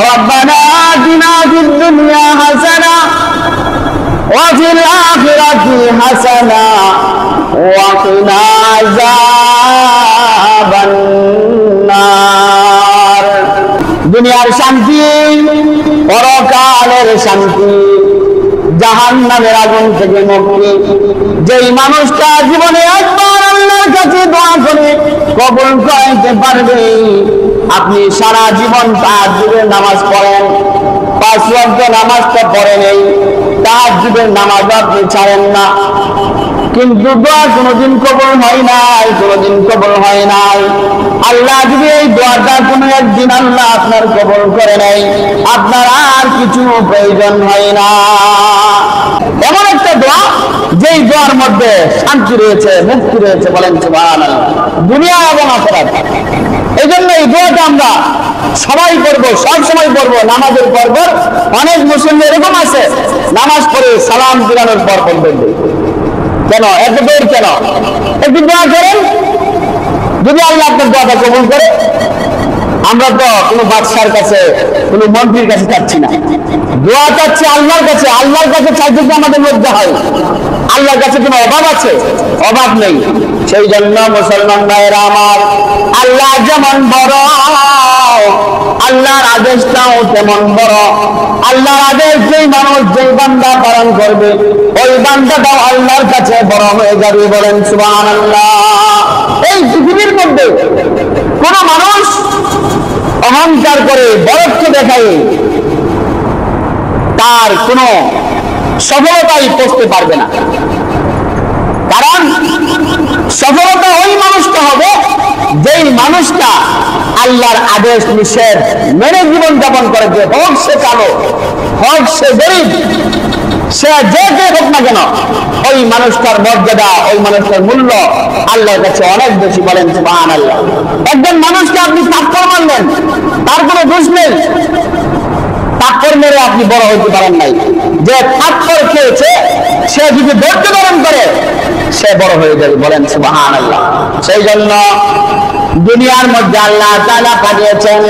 রব্বানা আতিনা ফিদ দুনিয়া হাসানা ওয়া ফিল আখিরাতি হাসানা ওয়া কিনা আযাবান নার। দুনিয়ার শান্তি, পরকালের শান্তি, জাহান্নামের আগুন থেকে মুক্তি। যেই মানুষটা জীবনে একবার আল্লাহর কাছে দোয়া করে কবুল করাইতে পারবে, আপনি সারা জীবন তাহাজ্জুদের নামাজ পড়েন, 5 ওয়াক্ত নামাজটা পড়েন, এই তাহাজ্জুদের নামাজ আপনি ছাড়েন না, কিন্তু দোয়া কোনোদিন কবুল হয় নাই, কোনোদিন কবুল হয় নাই। আল্লাহ যদি এই দোয়াটা কোনো একদিন আল্লাহ আপনার কবুল করে নাই, আপনার আর কিছু প্রয়োজন হয় না। এমন একটা দোয়া যেই দোয়ার মধ্যে শান্তি রয়েছে, মুক্তি রয়েছে, বলেন সুবহানাল্লাহ, দুনিয়া এবং আখিরাত। এই জন্য এই দোয়াটা আমরা সবাই করবো, সব সময় করবো, নামাজের পর পর। অনেক মুসলিম এরকম আছে, নামাজ পড়ে সালাম ফিরানোর পর বলবেন কেন, এত দূর কেন? একটু দোয়া করেন, যদি আল্লাহ আপনার দোয়াটা কবুল করে। আমরা তো কোনো বাদশার কাছে, কোনো মন্ত্রীর কাছে চাচ্ছি না, দোয়া চাচ্ছি আল্লাহর কাছে। আল্লাহর কাছে চাইতে কি আমাদের লজ্জা হয়? আল্লাহর কাছে কোনো অভাব আছে? অভাব নেই। সেই জন্য মুসলমান ভাইয়েরা আমার, আল্লাহ যেমন বড়, আল্লাহর আদেশটাও তেমন বড়। আল্লাহর আদেশ যেই মানুষ, যেই বান্দা পালন করবে, ওই বান্দাটাও আল্লাহর কাছে বড় হয়ে যাবে, বলেন সুবহানাল্লাহ। এই পৃথিবীর মধ্যে কোন মানুষ অহংকার করে বড়ত্ব দেখায় তার কোন সফলতাই পৌঁছতে পারবে না। কারণ সফলতা ওই মানুষটা হবে যেই মানুষটা আল্লাহর আদেশ নিষেধ মেনে জীবন যাপন করেছে, হোক সে কালো, হোক সে গরিব, সে যে কে হোক না কেন, ওই মানুষটার মর্যাদা, ওই মানুষটার মূল্য আল্লাহর কাছে অনেক বেশি, বলেন সুবহানাল্লাহ। একজন মানুষকে আপনি থাপ্পড় মারলেন, তার কোনো দোষ নেই, থাপ্পড় মেরে আপনি বড় হইতে পারেন নাই। যে থাপ্পড় খেয়েছে সে যদি ধৈর্য ধারণ করে, সে বড় হয়ে যাবে, বলেন সুবহানাল্লাহ। সেই জন্য দুনিয়ার মধ্যে আল্লাহ তাআলা পাঠিয়েছেন,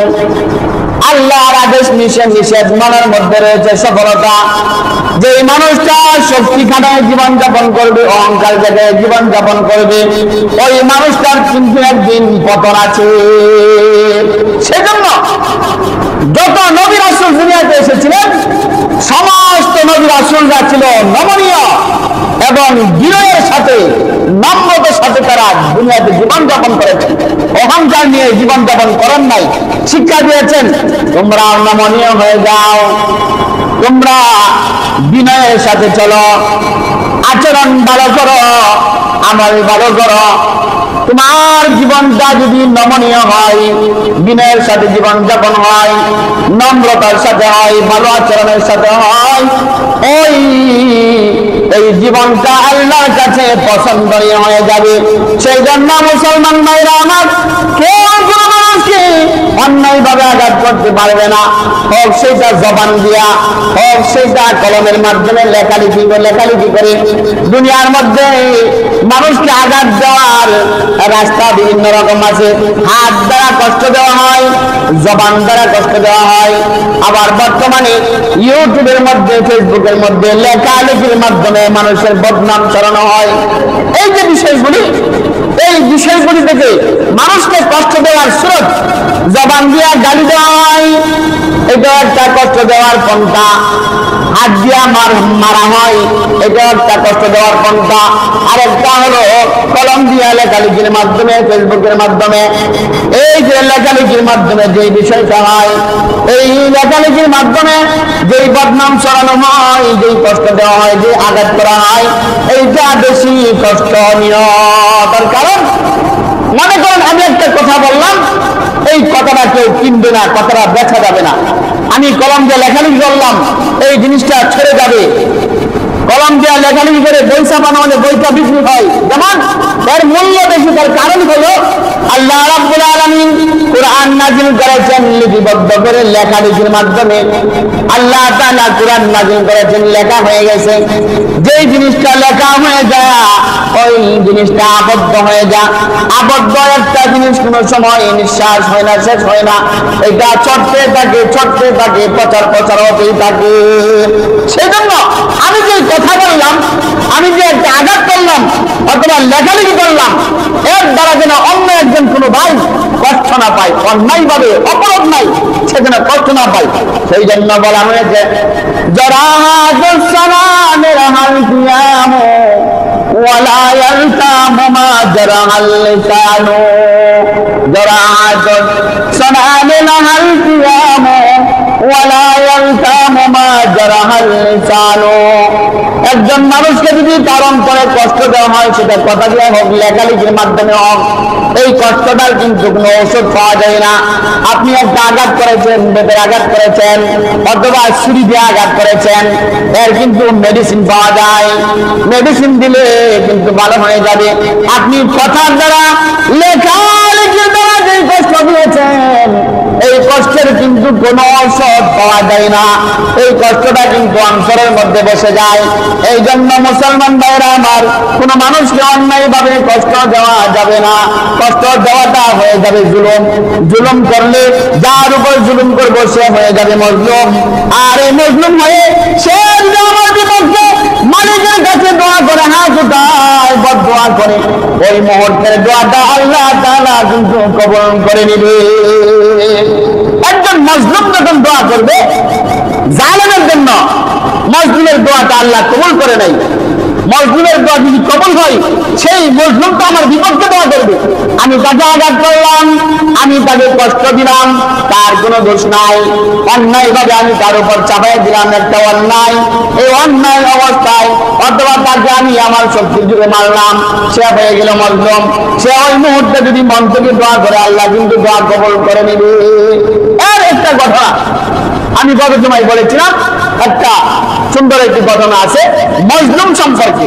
আল্লাহর আদেশ নিষেধ মানার মধ্যে রয়েছে সফলতা। যে মানুষটা শক্তি খাটায় জীবন যাপন করবে, অহংকার জায়গায় জীবন যাপন করবে, ওই মানুষটার কিন্তু একদিন পতন আছে। সেজন্য যত নবী রাসূল দুনিয়াতে এসেছিলেন, সমস্ত নবী রাসূলরা ছিল নমনীয় এবং বিনয়ের সাথে, নম্রতার সাথে তারা দুনিয়াতে জীবন যাপন করেছেন। অহংকার নিয়ে জীবন যাপন করেন নাই। শিক্ষা দিয়েছেন, তোমরা নমনীয় হয়ে যাও, তোমরা বিনয়ের সাথে চলো, আচরণ ভালো করো, আমল ভালো করো। তোমার জীবনটা যদি নমনীয় হয়, বিনয়ের সাথে জীবন যাপন হয়, নম্রতার সাথে হয়, ভালো আচরণের সাথে হয়, এই জীবনটা আল্লাহর কাছে পছন্দনীয় হয়ে যাবে। সেই জন্য মুসলমান ভাইরা আমার, কেউ কোনো মানুষকে অন্যায় ভাবে আঘাত করতে পারবে না, হোক সেটা জবান দিয়া, হোক সেটা কলমের মাধ্যমে লেখালেখি করে। দুনিয়ার মধ্যে মানুষকে আঘাত দেওয়ার রাস্তা বিভিন্ন রকম আছে। হাত দ্বারা কষ্ট দেওয়া হয়, জবান দ্বারা কষ্ট দেওয়া হয়, আবার বর্তমানে ইউটিউবের মধ্যে, ফেসবুকের মধ্যে লেখালেখির মাধ্যমে মানুষের বদনাম ছড়ানো হয়। এই যে বিষয়গুলি, এই বিষয়গুলি থেকে মানুষকে কষ্ট দেওয়ার স্রোত, জবান দিয়া গালি দেওয়া হয়, এটা একটা কষ্ট দেওয়ার পন্থা। হাত দিয়া মারা হয়, এটা একটা কষ্ট দেওয়ার পন্থা। আরেকটা হলো কলম দিয়া লেখালেখির মাধ্যমে, ফেসবুকের মাধ্যমে, এই যে লেখালেখির মাধ্যমে যে বিষয়টা হয়, এই লেখালেখির মাধ্যমে যেই বদনাম ছড়ানো হয়, যেই কষ্ট দেওয়া হয়, যে আঘাত করা হয়, এইটা বেশি কষ্টনীয়। তার কারণ মনে করেন আমি একটা কথা বললাম, এই কথাটা কেউ কিনবে না, কথাটা বেচা যাবে না। আমি কলম দিয়ে লেখালেখি করলাম, এই জিনিসটা ছেড়ে যাবে, কলম দিয়ে লেখালেখি করে বই ছাপানো হলে বইটা বিক্রি হয়, যেমন এর মূল্য বেশি। তার কারণ হলো আল্লাহ রাব্বুল আলামিন কোরআন নাযিল করেছেন লিপিবদ্ধ করে লেখালেখির মাধ্যমে। আল্লাহ তাআলা কোরআন নাযিল করেছেন, লেখা হয়ে গেছে। যেই জিনিসটা লেখা হয়ে যায় ওই জিনিসটা আবদ্ধ হয়ে যায়। আবদ্ধ একটা জিনিস কোনো সময় নিঃশ্বাস হয় না, শেষ হয় না। এটা চটতে থাকে, চটতে থাকে, প্রচার প্রচার হতেই থাকে। সেজন্য আমি যে কথা বললাম, আমি যে একটা আঘাত করলাম অথবা লেখালেখি করলাম, এর দ্বারা যেন অন্য একজন কোনো ভাই কষ্ট না পায়, অন্যায় ভাবে অপরাধ নাই, সে যেন কষ্ট না পায়, সেই জন্য বলা হয়েছে জরাহামের হাল কিয়ামো ওয়ালা ইয়ালতামু মা জারাহাল লিসানু। জরাহাত সনামের হাল কিয়ামো ওয়ালা ইয়ালতামু মা জারাহাল লিসানু। একজন মানুষকে যদি কারণ করে কষ্ট দেওয়া হয়, সেটা কথা দিয়ে হোক, লেখালেখির মাধ্যমে হোক, এই কষ্টটার কিন্তু কোনো ওষুধ পাওয়া যায় না। আপনি একটা আঘাত করেছেন, বেতের আঘাত করেছেন অথবা ছুরি দিয়ে আঘাত করেছেন, এর কিন্তু মেডিসিন পাওয়া যায়। মেডিসিন দিলে কিন্তু ভালো হয়ে যাবে। আপনি কথার দ্বারা, লেখালেখির দ্বারা যে কষ্ট দিয়েছেন, এই কষ্টের কিন্তু কোনো ঔষধ পাওয়া যায় না। এই কষ্টটা কিন্তু অন্তরের মধ্যে বসে যায়। এই জন্য মুসলমান ভাইরা আমার, কোন মানুষকে অন্যায় ভাবে কষ্ট দেওয়া যাবে না। কষ্ট দেওয়াটা হয়ে যাবে জুলুম। জুলুম করলে যার উপর জুলুম করবো সে হয়ে যাবে মজলুম। আর এই মজলুম হয়ে সে আমার বিপক্ষে মালিকের কাছে দোয়া করে, হাত উঠায়, বদদোয়া করে, ওই মুহূর্তের দোয়াটা আল্লাহ তাআলা কিন্তু কবুল করে নিবে। একজন মজলুম যখন দোয়া করবে জালেমের জন্য, মজলুমের দোয়াটা আল্লাহ কবুল করে নাই। মজলুমের দোয়া যদি কবুল হয়, সেই মজলুম তো আমার বিপক্ষে দোয়া করবে। আমি তাকে আঘাত করলাম, আমি তাকে কষ্ট দিলাম, তার কোনো দোষ নাই। অন্যায় ভাবে আমি তার উপর চাপাই দিলাম একটা অন্যায়। এই অন্যায় অবস্থায় অথবা তাকে আমি আমার শক্তির জুড়ে মারলাম, সে হয়ে গেল মজলুম। সে ওই মুহূর্তে যদি মন থেকে দোয়া করে, আল্লাহ কিন্তু দোয়া কবুল করে নেবে। এর একটা কথা আমি গত সময় বলেছিলাম, একটা সুন্দর একটি ঘটনা আছে মজলুম সম্পর্কে।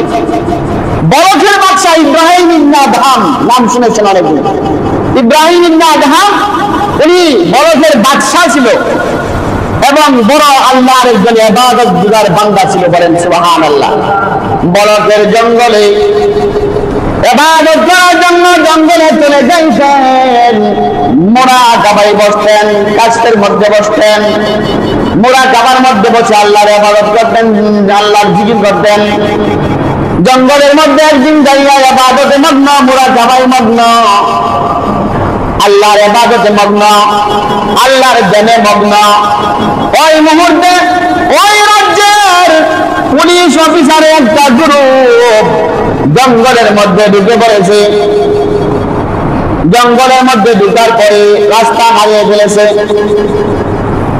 বলখের বাদশাহ ইব্রাহিম ইবনে আদহাম, নাম শুনেছেন অনেকে। ইব্রাহিম ইবনে আদহাম উনি বলখের বাদশাহ ছিল এবং বড় আল্লাহর একজন ইবাদতগুজার বান্দা ছিল। বলেন সুবহানাল্লাহ। বলখের জঙ্গলে ইবাদত করার জন্য জঙ্গলে চলে যাইতেন। মুরাকাবায় বসতেন, কাস্তের মধ্যে বসতেন, মুরাকাবার মধ্যে বসে আল্লাহর ইবাদত করতেন, আল্লাহর জিকির করতেন। জঙ্গলের মধ্যে একদিন যাইয়া ইবাদতে মগ্ন, মুরাকাবায় মগ্ন, আল্লাহর ইবাদতে মগ্ন, আল্লাহর ধ্যানে মগ্ন। ওই মুহূর্তে ওই রাজ্যের পুলিশ অফিসারের একটা গ্রুপ জঙ্গলের মধ্যে ঢুকে পড়েছে। জঙ্গলের মধ্যে ঢুকার পরে রাস্তা হারিয়ে ফেলেছে।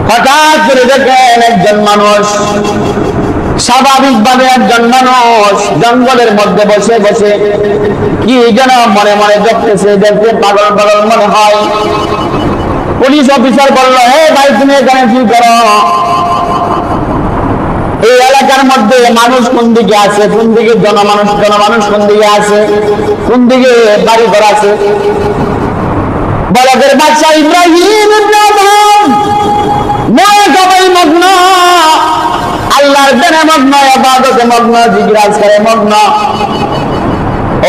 হঠাৎ করে দেখেন একজন মানুষ, স্বাভাবিকভাবে একজন মানুষ জঙ্গলের মধ্যে বসে বসে কি যেন মনে মনে দেখতেছে, দেখতে পাগল পাগল মনে হয়। পুলিশ অফিসার বলল, হে ভাই, তুমি এখানে কি করো? এই এলাকার মধ্যে মানুষ কোন দিকে আছে, কোন দিকে জনমানুষ কোন দিকে আছে, কোন দিকে বাড়ি ঘর আছে? বলখের বাদশাহ ইব্রাহিম ইবনে আদহাম মুরাকাবায় মগ্ন, আল্লাহর ধ্যানে মগ্ন, ইবাদতে মগ্ন, জিকির আজকারে মগ্ন।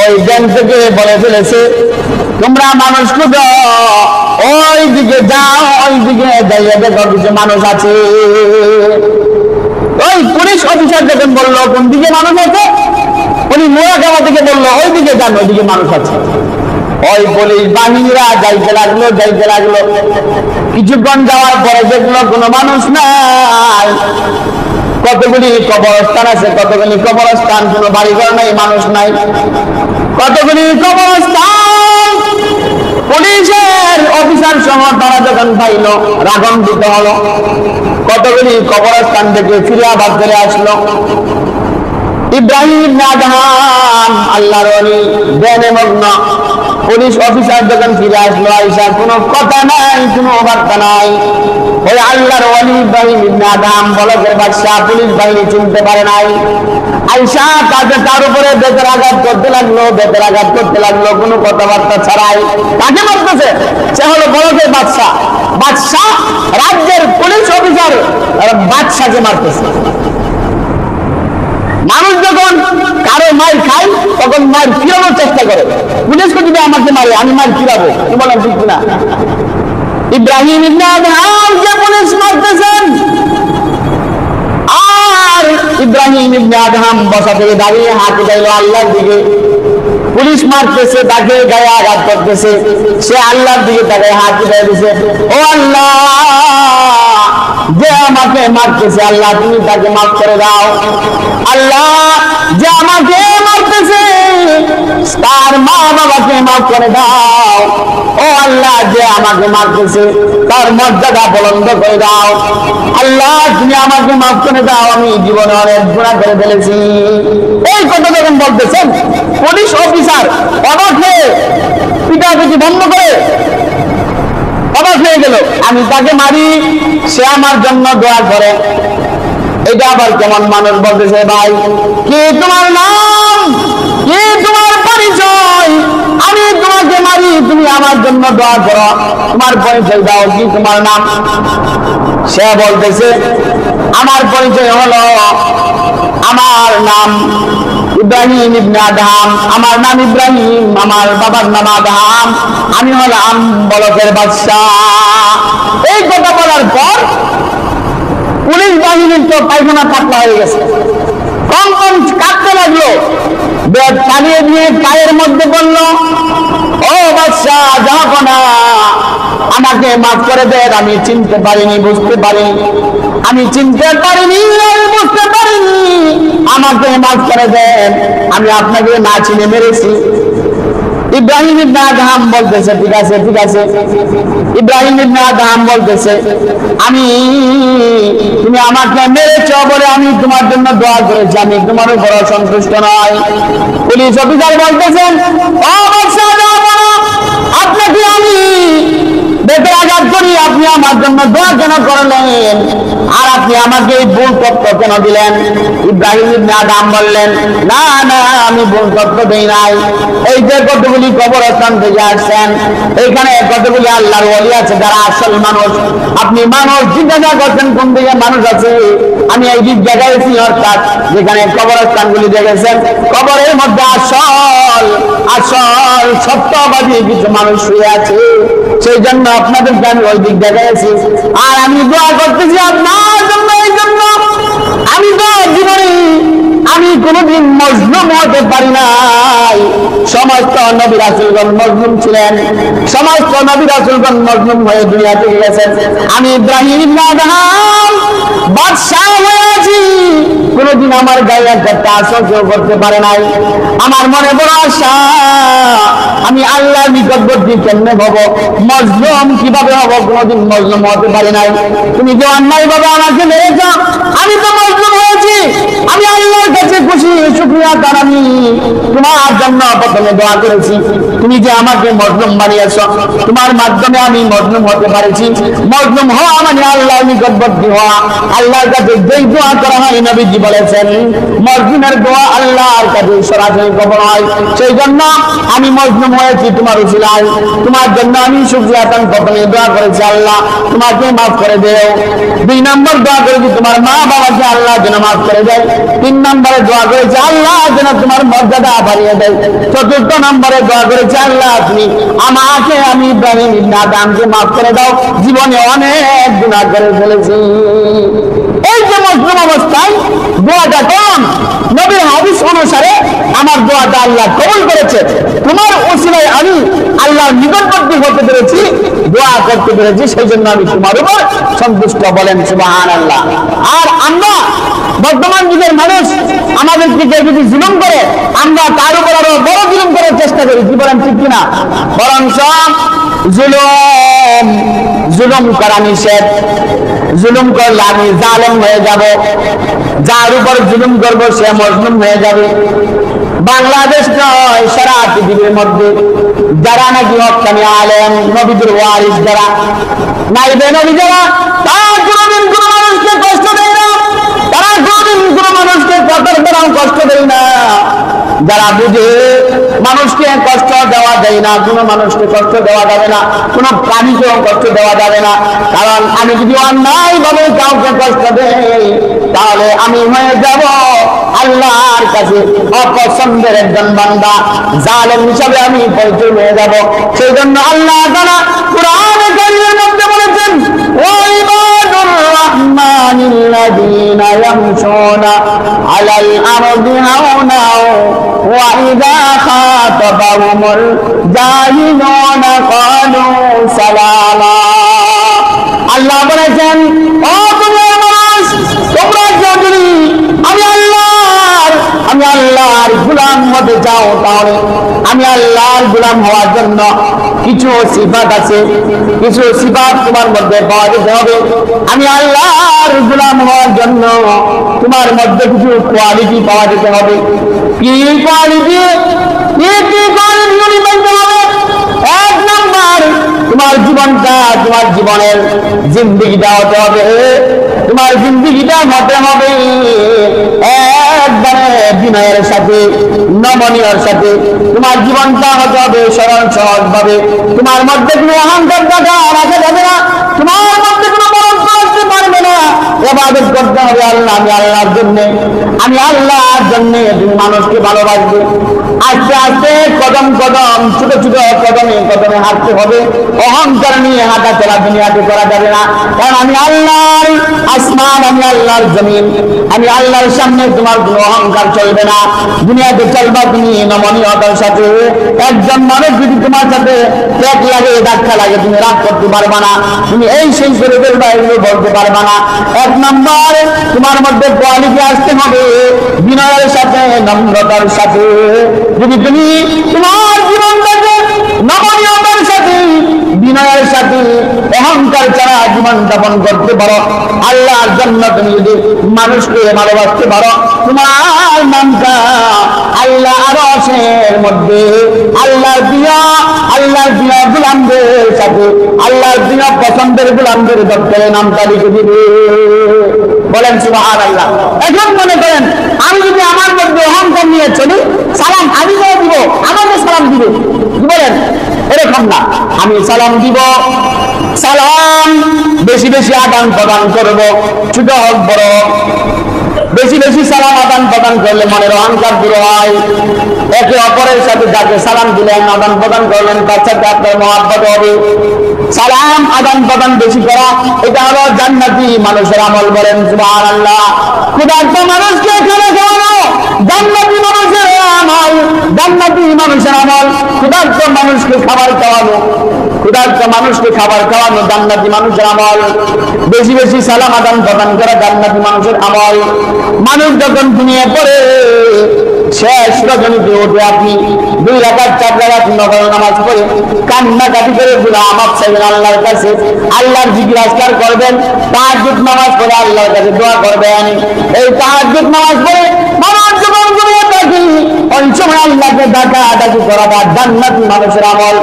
ওই জ্ঞান থেকে বলে ফেলেছে, তোমরা মানুষ খুঁজো, ওই দিকে যাও, ওই দিকে যাইয়া দেখো কিছু মানুষ আছে। ওই পুলিশ অফিসার যখন বললো কোন দিকে মানুষ আছে, উনি মুরাকাবা থেকে বললো ওই দিকে যান, ওই দিকে মানুষ আছে। ওই পুলিশ বাহিনীরা যাইতে লাগলো, যাইতে লাগলো। কিছুক্ষণ যাওয়ার পরে দেখলো কোনো মানুষ নাই। কতগুলি কবরস্থান আছে, কতগুলি কবরস্থান, কোনো বাড়িঘর নাই, মানুষ নাই। কতগুলি কবরস্থান পুলিশের অফিসার সহ তারা যখন পাইল, রাগান্বিত হলো। কতগুলি কবরস্থান থেকে ফিরে আবার চলে আসলো। ইব্রাহিম ইবনে আদহাম আল্লাহর ওলি ধ্যানে মগ্ন। পুলিশ অফিসার যখন ফিরে আসলো, আয়েশা কোনো কথা নাই, কোনো বার্তা নাই। ওই আল্লাহর ওলি ইব্রাহিম ইবনে আদহাম বলকের বাদশা পুলিশ বাহিনী চিনতে পারে নাই। আয়েশা তার উপরে বেতের আঘাত করতে লাগলো, বেতের আঘাত করতে লাগলো, কোনো কথাবার্তা ছাড়াই। কাকে মারতেছে? সে হলো বলকের বাদশা। বাদশা রাজ্যের পুলিশ অফিসার বাদশাকে মারতেছে। মানুষ যখন কারো মার খায় তখন মার ফিরানোর চেষ্টা করে। পুলিশকে যদি আমাকে মারে আমি মার ফিরাবো, কি বলেন ঠিক না? ইব্রাহিম ইবনে আদহাম যে পুলিশ মারতেছেন, আর ইব্রাহিম ইবনে আদহাম বসা থেকে দাঁড়িয়ে হাত উঠাইলো আল্লাহর দিকে। পুলিশ মারতেছে, তাকে গায়ে আঘাত করতেছে, সে আল্লাহর দিকে তাকে হাত উঠাই দিছে। ও আল্লাহ, যে আমাকে মারতেছে আল্লাহ তুমি তাকে মাফ করে দাও। আল্লাহ, যে আমাকে মারতেছে তার মা বাবাকে মাফ করে দাও। ও আল্লাহ, যে আমাকে মারতেছে তার মর্যাদা বুলন্দ করে দাও। আল্লাহ, তুমি আমাকে মাফ করে দাও, আমি জীবনে অনেক গুনাহ করে ফেলেছি। এই কথা যখন বলতেছেন, পুলিশ অফিসার অবাক হয়ে পিটাপিটি বন্ধ করে অবাক হয়ে গেল। আমি তাকে মারি, সে আমার জন্য দোয়া করে। এটা আবার কেমন মানুষ বলতেছে? ভাই, কি তোমার নাম, কি তোমার পরিচয়? আমি তোমাকে মারি, তুমি আমার জন্য দোয়া করো, তোমার পরিচয় দাও, কি তোমার নাম? সে বলতেছে, আমার পরিচয় হলো, আমার নাম ইব্রাহিম ইবনে আদহাম, আমার নাম ইব্রাহিম, আমার বাবার নাম আদহাম, আমি হলাম বলকের বাদশা। এই কথা বলার পর পুলিশ বাহিনীর তো পায়খানা পাতলা হয়ে গেছে, কম কম কাঁদতে লাগলো, বেদ চালিয়ে দিয়ে পায়ের মধ্যে বলল, ও বাদশা, যাবো না, আমাকে মাফ করে দেন, আমি চিনতে পারিনি, বুঝতে পারিনি, আমি চিনতে পারিনি, আমি বুঝতে পারিনি, আমাকে মাফ করে দেন, আমি আপনাকে না চিনে মেরেছি। ইব্রাহিম ইবনে আদহাম বলতেছে, ঠিক আছে ঠিক আছে। ইব্রাহিম ইবনে আদহাম বলতেছে, তুমি আমাকে মেরেছো বলে আমি তোমার জন্য দোয়া করেছি, আমি তোমার উপর সন্তুষ্ট নয়। পুলিশ অফিসার বলতেছেন, ও বাদশা, আপনাকে আমি বেতের আঘাত করি, আপনি আমার জন্য দোয়া কেন করলেন? আর আপনি আমাকে এই ভুল তথ্য কেন দিলেন? ইব্রাহিম ইবনে আদহাম বললেন, না না, আমি ভুল তথ্য দেই নাই। এই যে কতগুলি কবরস্থান থেকে আসছেন, এখানে কতগুলি আল্লাহর ওলি আছে যারা আসল মানুষ। আপনি মানুষ জিজ্ঞাসা করছেন কোন দিকে মানুষ আছে, আমি এই দিক জায়গায়ছি, অর্থাৎ যেখানে কবরস্থানগুলি দেখেছেন, কবরের মধ্যে আসল আসল সত্যবাদী কিছু মানুষ শুয়ে আছে, সেই জন্য আপনাদেরকে আমি ওই দিক দেখাইছি। আর আমি দোয়া করতেছি আপনার জন্য, এই জন্য আমি তো জীবনে আমি কোনদিন মজলুম হতে পারি নাই। সমস্ত নবী রাসূলগণ মজলুম ছিলেন, সমস্ত নবী রাসূলগণ মজলুম হয়ে দুনিয়া থেকে গেছেন। আমি ইব্রাহিম ইবনে আদহাম বাদশা হয়ে আছি, কোনদিন আমার গায়ে একটা আসর কেউ করতে পারে নাই। আমার মনে বড় আশা, আমি আল্লাহর নিকটবর্তী কেমনে হব, মজলুম কিভাবে হব, কোনদিন মজলুম হতে পারি নাই। তুমি যে অন্যায় ভাবে আমাকে মেরেছ, আমি তো মজলুম হয়েছি, আমি আল্লাহর কাছে খুশি, শুকরিয়া তার আমি তোমার জন্য প্রথমে দোয়া করেছি। তুমি যে আমাকে মজলুম বানিয়েছ, তোমার মাধ্যমে আমি মজলুম হতে পারেছি। মজলুম হওয়া মানে আল্লাহর নিকটবর্তী হওয়া। আল্লাহর কাছে যেই দোয়া করা হয়, নবীজি বলেছেন মজলুমের দোয়া আল্লাহর কাছে সরাসরি কবুল হয়। সেই জন্য আমি মজলুম হয়েছি তোমার উসিলায়, তোমার জন্য আমি শুকরিয়া তার প্রথমে দোয়া করেছি, আল্লাহ তোমাকে মাফ করে দেও। 2 নম্বর দোয়া করেছি তোমার মা বাবাকে আল্লাহ যেন মাফ করে দেয়। 3 নম্বরে দোয়া করেছি আল্লাহ যেন তোমার মর্যাদা বাড়িয়ে দেয়। 4র্থ নম্বরে দোয়া করেছি আল্লাহ তুমি আমাকে, আমি ইব্রাহিম ইবনে আদহামকে মাফ করে দাও, জীবনে অনেক গুনাহ করে ফেলেছি। এই যে মজলুম অবস্থায় দোয়াটা করুন, নবীর হাদিস অনুসারে আমার দোয়াটা আল্লাহ কবুল করেছে। তোমার ওসিলায় আমি আল্লাহর নিকটবর্তী হতে পেরেছি, দোয়া করতে পেরেছি, সেই জন্য আমি তোমার উপর সন্তুষ্ট। বলেন সুবহানাল্লাহ। আর আমরা বর্তমান যুগের মানুষ, আমাদেরকে কেউ যদি জুলুম করে, আমরা তার উপর আরো বড় জুলুম করার চেষ্টা করি, কি বলেন ঠিক কিনা? বরং সব জুলুম জুলুম করা নিষেধ। জুলুম করলে আমি জালেম হয়ে যাব, যার উপর জুলুম করব সে মজলুম হয়ে যাবে। বাংলাদেশ নয়, সারা পৃথিবীর মধ্যে যারা নাকি হক্কানি আলেম, নবীদের ওয়ারিস যারা, নাইবে নবী যারা, তারা কোনোদিন কোনো মানুষকে কষ্ট দেয় না, তারা কোনোদিন কোনো মানুষকে কষ্ট দেয় না। যারা বুঝে মানুষকে কষ্ট দেওয়া যায় না, কোনো মানুষকে কষ্ট দেওয়া যাবে না, কোনো প্রাণীকেও কষ্ট দেওয়া যাবে না। কারণ আমি যদি অন্যায় ভাবে কাউকে কষ্ট দেই তাহলে আমি হয়ে যাব আল্লাহর কাছে অপছন্দের একজন বান্দা, জালেম হিসাবে আমি পরিচয় হয়ে যাব। সেই জন্য আল্লাহ তাআলা কুরআনে কারীমের মধ্যে বলেছেন, ওয়াইবাদুর রাহমানিল্লাযীনা ইয়ামশুনা আলাল আরদি হাওনা ওয়া ইযা খাতাবাহুমুল জাহিলুনা ক্বালু সালামা। আল্লাহ বলেছেন, ও দুনিয়ার মানুষ, তোমরা যদি আমি আল্লাহর গোলাম হতে চাও তাহলে আমি আল্লাহর গোলাম হওয়ার জন্য কিছু সিফাত আছে, কিছু সিফাত তোমার মধ্যে পাওয়া যেতে হবে। আমি আল্লাহর গোলাম হওয়ার জন্য তোমার মধ্যে কিছু কোয়ালিটি পাওয়া যেতে হবে। কি কোয়ালিটি? পাইতে হবে? এক নাম্বার, তোমার জীবনটা, তোমার জীবনের জিন্দেগিটা হতে হবে, তোমার জিন্দেগিটা হতে হবে একবারে বিনয়ের সাথে, নমনীয়র সাথে। তোমার জীবনটা হতে হবে সরল সহজ ভাবে। তোমার মধ্যে কোনো অহংকার রাখা যাবে না, তোমার মধ্যে কোনো বরং করতে পারবে না। ইবাদত করতে হবে আল্লাহ, আমি আল্লাহর জন্য, আমি আল্লাহর জন্য। তুমি মানুষকে ভালোবাসবে, আস্তে আস্তে কদম কদম, ছোট ছোট কদমে কদমে হাঁটতে হবে। অহংকার নিয়ে হাঁটা চলা দুনিয়াতে করা যাবে না। কারণ আমি আল্লাহর আসমান, আমি আল্লাহর জমিন, আমি আল্লাহর সামনে তোমার কোনো অহংকার চলবে না। দুনিয়াতে চলবা তুমি নমনীয়তার সাথে। একজন মানুষ যদি তোমার সাথে পেট লাগে, ধাক্কা লাগে, তুমি রাগ করতে পারবা না, তুমি এই সেই করে ফেলবা, এগুলো বলতে পারবা না। এক নম্বর, তোমার মধ্যে কোয়ালিটি আসতে হবে বিনয়ের সাথে, নম্রতার সাথে। যদি তুমি তোমার জীবনটাকে নমনীয়তার সাথে, বিনয়ের সাথে, অহংকার ছাড়া জীবন যাপন করতে পারো, আল্লাহর জন্য তুমি যদি মানুষকে ভালোবাসতে পারো, তোমার নামটা আল্লাহ আরশের মধ্যে আল্লাহর প্রিয় গোলামদের সাথে, আল্লাহর প্রিয় পছন্দের গোলামদের দপ্তরে নামটা লিখে দিবে। বলেন সুবহানাল্লাহ। এখন মনে করেন আমি যদি আমার মধ্যে অহংকার নিয়ে চলি, সালাম আমি দিয়ে দিব, আমাকে সালাম দিবে, বলেন? এরকম না, আমি সালাম দিব, সালাম বেশি বেশি আদান প্রদান করব, ছোট হোক বড় হোক, বেশি বেশি সালাম আদান প্রদান করলে মনের অহংকার দূর হয়। একে অপরের সাথে যাকে সালাম দিলেন, আদান প্রদান করলেন, তার সাথে আপনার মহব্বত হবে। সালাম আদান প্রদান বেশি করা, এটা হলো জান্নাতি মানুষের আমল। বলেন সুবহানাল্লাহ। ক্ষুধার্ত মানুষকে খানা খাওয়ানো জান্নাতি মানুষের আমল, জান্নাতি মানুষের আমল। ক্ষুধার্ত মানুষকে খাবার খাওয়ানো, ক্ষুধার্ত মানুষকে খাবার খাওয়ানো জান্নাতি মানুষের আমল। বেশি বেশি সালাম আদান প্রদান করা জান্নাতি মানুষের আমল। মানুষ যখন ঘুমিয়ে পড়ে, শেষ রজনীতে উঠে আপনি 2 রাকাত 4 রাকাত নফল নামাজ পড়ে কান্নাকাটি করে গুনাহ মাফ চাইবেন আল্লাহর কাছে, আল্লাহর জিকির আজকার করবেন, তাহাজ্জুদ নামাজ পড়ে আল্লাহর কাছে দোয়া করবেন। এই তাহাজ্জুদ নামাজ পড়ে মানুষ যখন ঘুমিয়ে থাকে, ওই সময় আল্লাহকে ডাকাডাকি করা জান্নাতি মানুষের আমল।